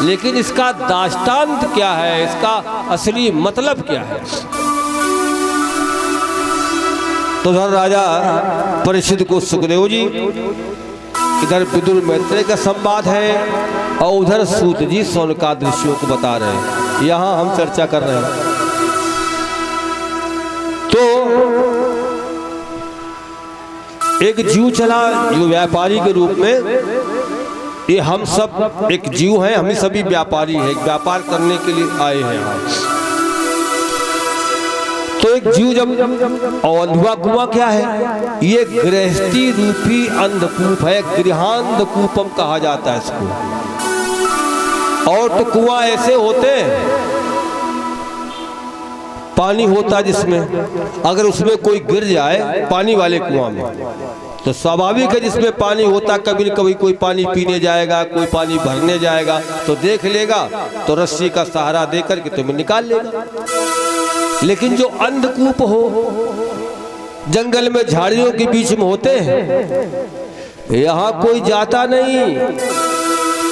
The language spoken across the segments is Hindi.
लेकिन इसका दास्तांत क्या है, इसका असली मतलब क्या है। तो उधर राजा परीक्षित को सुखदेव जी, इधर विदुर मैत्रेय का संवाद है और उधर सूत जी शौनकादि ऋषियों को बता रहे हैं। यहाँ हम चर्चा कर रहे हैं। तो एक जीव चला जो व्यापारी के रूप में, ये हम सब एक जीव हैं, हम ही सभी व्यापारी हैं, व्यापार करने के लिए आए हैं। तो एक जीव जब, और अंधुआ कुआं क्या है, ये गृहस्थी रूपी अंधकूप है, गृहांधकूपम कहा जाता है इसको। और तो कुआं ऐसे होते हैं, पानी होता जिसमें, अगर उसमें कोई गिर जाए पानी वाले कुआं में, तो स्वाभाविक है जिसमें पानी होता कभी न कभी कोई पानी पीने जाएगा, कोई पानी भरने जाएगा, तो देख लेगा तो रस्सी का सहारा देकर के तुम्हें निकाल लेगा। लेकिन जो अंधकूप हो, जंगल में झाड़ियों के बीच में होते हैं, यहाँ कोई जाता नहीं,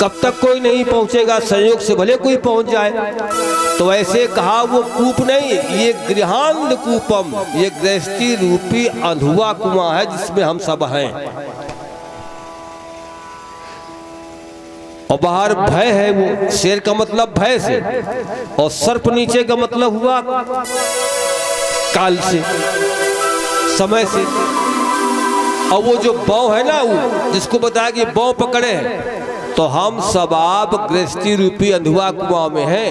कब तक कोई नहीं पहुंचेगा, संयोग से भले कोई पहुंच जाए। तो ऐसे कहा वो कूप नहीं, ये गृहांध कूपम, ये गृहस्थी रूपी अंधुआ कुआं है जिसमें हम सब हैं। और बाहर भय है, वो शेर का मतलब भय से, और सर्प नीचे का मतलब हुआ काल से, समय से। और वो जो बौ है ना, वो जिसको बताया कि बौ पकड़े हैं, तो हम सब आप गृहस्थी रूपी अंधुआ कुआं में हैं।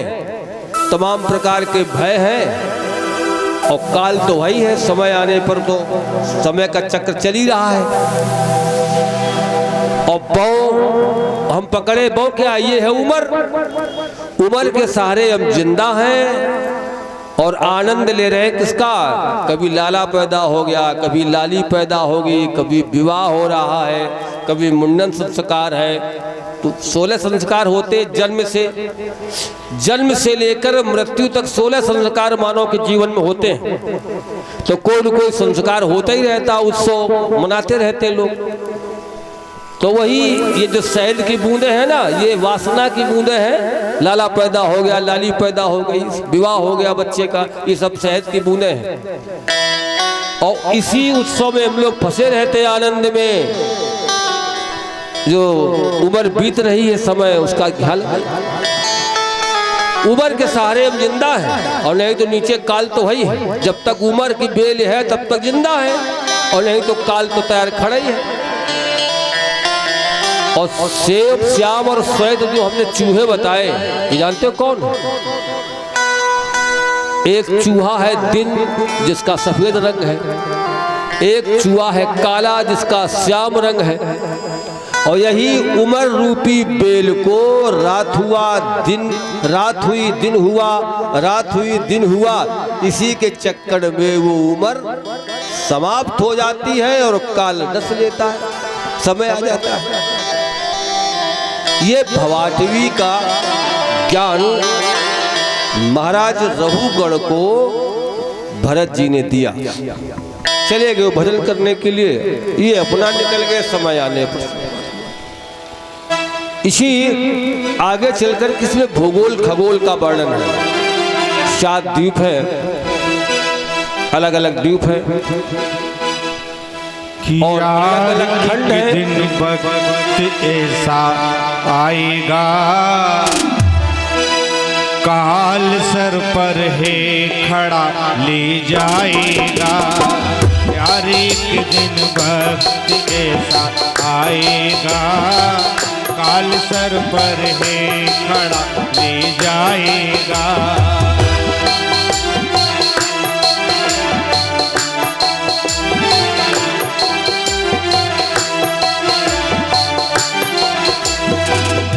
तमाम प्रकार के भय हैं और काल तो वही है, समय आने पर तो समय का चक्र चल ही रहा है। और बौ हम पकड़े, बौ क्या, ये है उम्र, उम्र के सहारे हम जिंदा हैं और आनंद ले रहे हैं। किसका, कभी लाला पैदा हो गया, कभी लाली पैदा होगी, कभी विवाह हो रहा है, कभी मुंडन संस्कार है। तो 16 संस्कार होते, जन्म से लेकर मृत्यु तक 16 संस्कार मानव के जीवन में होते हैं। तो कोई न कोई संस्कार होता ही रहता, उत्सव मनाते रहते लोग। तो वही ये जो शहद की बूंदे हैं ना, ये वासना की बूंदे हैं। लाला पैदा हो गया, लाली पैदा हो गई, विवाह हो गया बच्चे का, ये सब शहद की बूंदे हैं। और इसी उत्सव में हम लोग फंसे रहते हैं, आनंद में। जो उम्र बीत रही है, समय उसका ख्याल, उम्र के सहारे हम जिंदा हैं, और नहीं तो नीचे काल तो वही है। जब तक उम्र की बेल है तब तक जिंदा है, और नहीं तो काल तो तैयार खड़ा ही है। और सेब, श्याम और श्वेत जो हमने चूहे बताए, ये जानते हो कौन है? एक चूहा है दिन, जिसका सफेद रंग है, एक चूहा है काला जिसका श्याम रंग है। और यही उम्र रूपी बेल को रात हुआ दिन, रात हुई दिन हुआ, रात हुई दिन हुआ, इसी के चक्कर में वो उम्र समाप्त हो जाती है और काल डस लेता है, समय आ जाता है। ये भवाटवी का ज्ञान महाराज रघुगण को भरत जी ने दिया। चले गए भजन करने के लिए, ये अपना निकल गए समय आने पर। इसी आगे चलकर किसमें भूगोल खगोल का वर्णन है। 7 द्वीप है, अलग अलग द्वीप है और अलग अलग खंड है। दिन वक्त ऐसा आएगा, काल सर पर है खड़ा ले जाएगा। यार एक दिन वक्त ऐसा आएगा, काल सर पर है खड़ा ले जाएगा।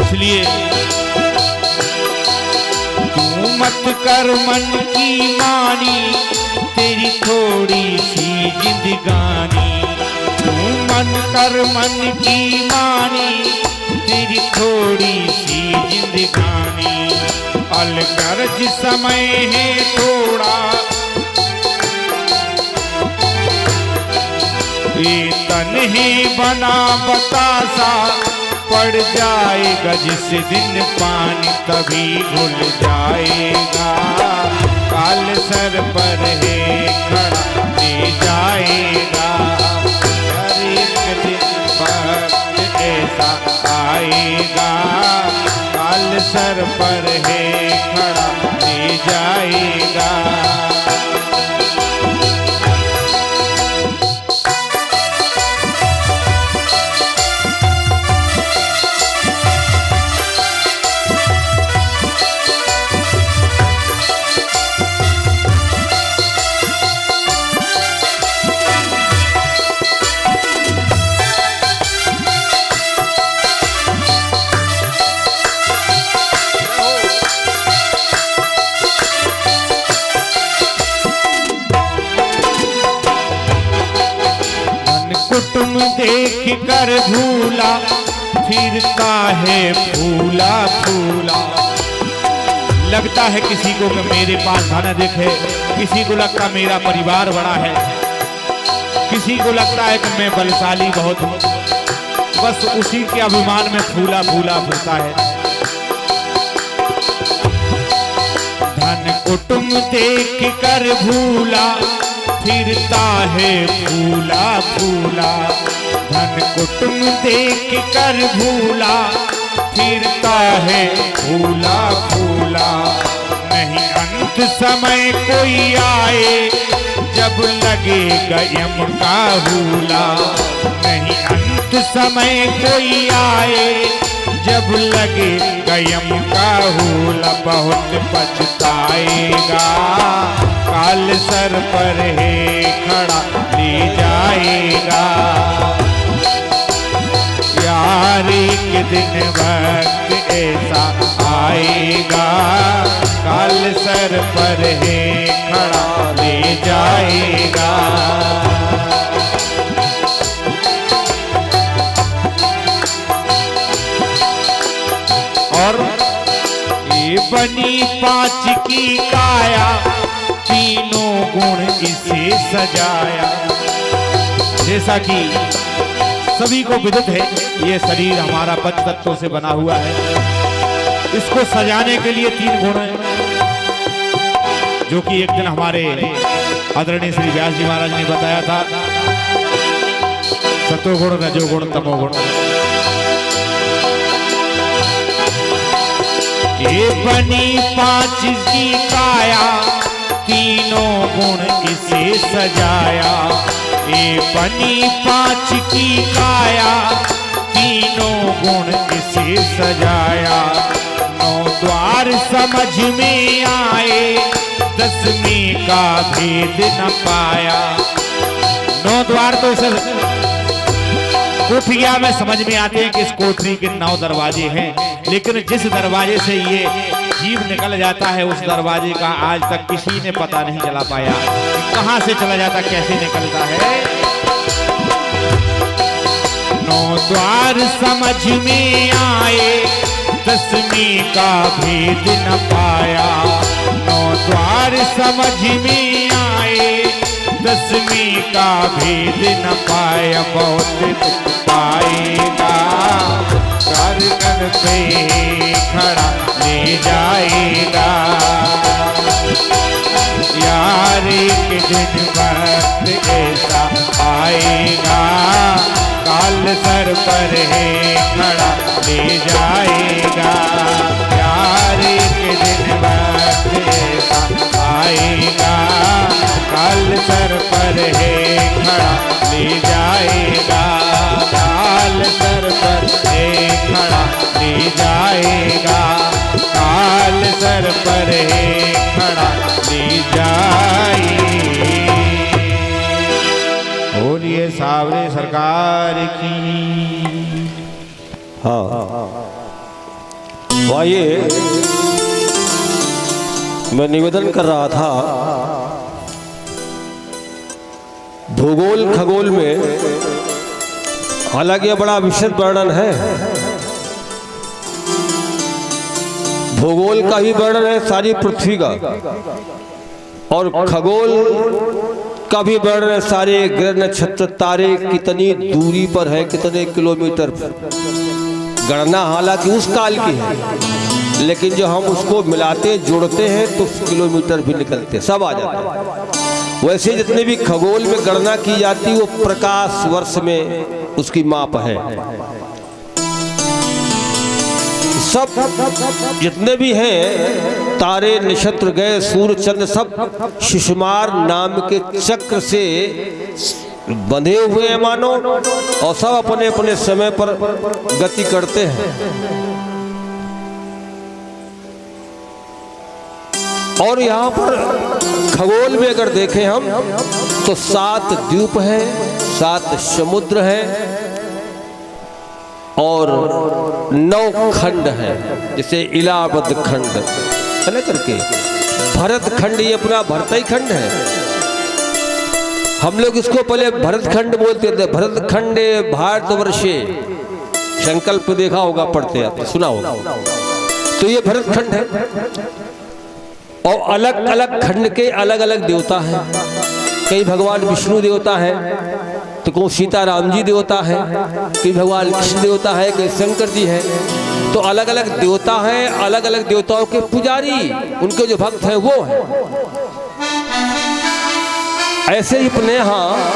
इसलिए तू मत कर मन की मानी, तेरी थोड़ी सी जिंदगानी। तू मन कर मन की मानी, तेरी थोड़ी सी जिंदगानी। अलगर्ज समय है थोड़ा, ये तन ही बना बतासा। पड़ जाएगा जिस दिन पानी तभी घुल जाएगा। काल सर पर है खड़ा ले जाएगा। हर एक दिन वक्त ऐसा आएगा। काल सर पर है खड़ा ले जाएगा। कुटुम देख कर भूला फिरता है फूला फूला। लगता है किसी को कि मेरे पास धन अधिक है, किसी को लगता मेरा परिवार बड़ा है, किसी को लगता है कि मैं बलशाली बहुत हूँ। बस उसी के अभिमान में फूला फूला फिरता है। धन कुटुम देख कर भूला फिरता है फूला फूला। धन कुटुम देख कर भूला फिरता है फूला फूला। नहीं अंत समय कोई आए जब लगेगा यम का हुला। नहीं अंत समय कोई आए जब लगेगा यम का हुला। बहुत पछताएगा काल सर पर है खड़ा ले जाएगा। यार एक दिन वक्त ऐसा आएगा। काल सर पर है खड़ा ले जाएगा। और ये बनी 5 की काया, तीनों गुण इसे सजाया। जैसा कि सभी को विदित है, ये शरीर हमारा पंच तत्वों से बना हुआ है। इसको सजाने के लिए 3 गुण हैं, जो कि एक दिन हमारे आदरणीय श्री व्यास जी महाराज ने बताया था। सतोगुण, रजोगुण, तमोगुण। ये बनी 5 की काया, तीनों गुण इसे सजाया। ये बनी 5 की काया, तीनों गुण इसे सजाया। 9 द्वार समझ में आए, 10वें का भेद न पाया। 9 द्वार तो इसे कोठरिया में समझ में आते हैं कि इस कोठरी के 9 दरवाजे हैं, लेकिन जिस दरवाजे से ये जीव निकल जाता है उस दरवाजे का आज तक किसी ने पता नहीं चला पाया। कहां से चला जाता, कैसे निकलता है। 9 द्वार समझ में आए, 10वें का भेद न पाया। 9 द्वार समझ में आए, 10वें का भेद न पाया। बहुत दुख पाएगा घर पे खड़ा ले जाएगा। यार एक दिन वक्त ऐसा आएगा, काल सर पर है खड़ा ले जाएगा। यार एक दिन वक्त ऐसा आएगा, काल सर पर है खड़ा ले जाएगा। काल सर पर है खड़ा ले जाएगा। काल सर पर है खड़ा ले जाएगा। बोलिए सावरे सरकार की। हाँ, आइए, मैं निवेदन कर रहा था, भूगोल खगोल में हालांकि यह बड़ा विशद वर्णन है, भूगोल का ही वर्णन है सारी पृथ्वी का, और खगोल का भी वर्णन है सारे ग्रह नक्षत्र तारे कितनी दूरी पर है, कितने किलोमीटर गणना हालांकि उस काल की है, लेकिन जो हम उसको मिलाते जोड़ते हैं तो किलोमीटर भी निकलते, सब आ जाता है। वैसे जितने भी खगोल में गणना की जाती वो प्रकाश वर्ष में उसकी माप है। सब जितने भी हैं तारे नक्षत्र गए सूर्य चंद्र सब शिशुमार नाम के चक्र से बंधे हुए हैं मानो, और सब अपने अपने समय पर गति करते हैं। और यहाँ पर खगोल में अगर देखें हम तो 7 द्वीप हैं, 7 समुद्र हैं और 9 खंड हैं, जैसे इलाहाबाद खंड है ना करके, भरत खंड ये अपना भरत ही खंड है। हम लोग इसको पहले भरत खंड बोलते थे, भरत खंडे भारतवर्षे, संकल्प देखा होगा, पढ़ते आप सुना होगा, तो ये भरत खंड है। और अलग अलग खंड के अलग अलग देवता हैं, कई भगवान विष्णु देवता हैं, तो कोई सीताराम जी देवता है, कई भगवान कृष्ण देवता है, कई शंकर जी है, तो अलग अलग देवता हैं, अलग अलग देवताओं के पुजारी उनके जो भक्त हैं वो हैं। ऐसे ही अपने यहाँ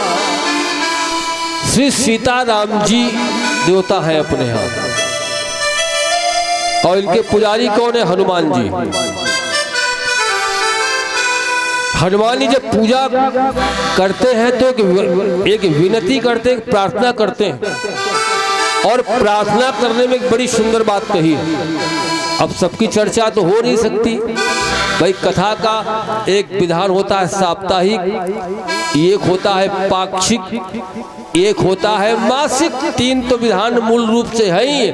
श्री सीताराम जी देवता है अपने यहाँ, और इनके पुजारी कौन है? हनुमान जी। हनुमान जी जब पूजा करते हैं तो एक विनती करते हैं, प्रार्थना करते हैं, और प्रार्थना करने में एक बड़ी सुंदर बात कही है। अब सबकी चर्चा तो हो नहीं सकती भाई, कथा का एक विधान होता है साप्ताहिक, एक होता है पाक्षिक, एक होता है मासिक, 3 तो विधान मूल रूप से है ही,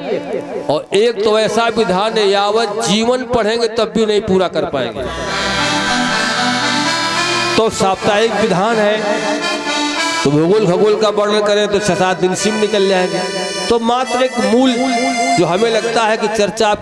और एक तो ऐसा विधान है यावत जीवन पढ़ेंगे तब भी नहीं पूरा कर पाएंगे। तो साप्ताहिक विधान है, तो भूगोल खगोल का वर्णन करें तो 6-7 दिन सिम निकल जाएंगे। तो मात्र एक मूल जो हमें लगता है कि चर्चा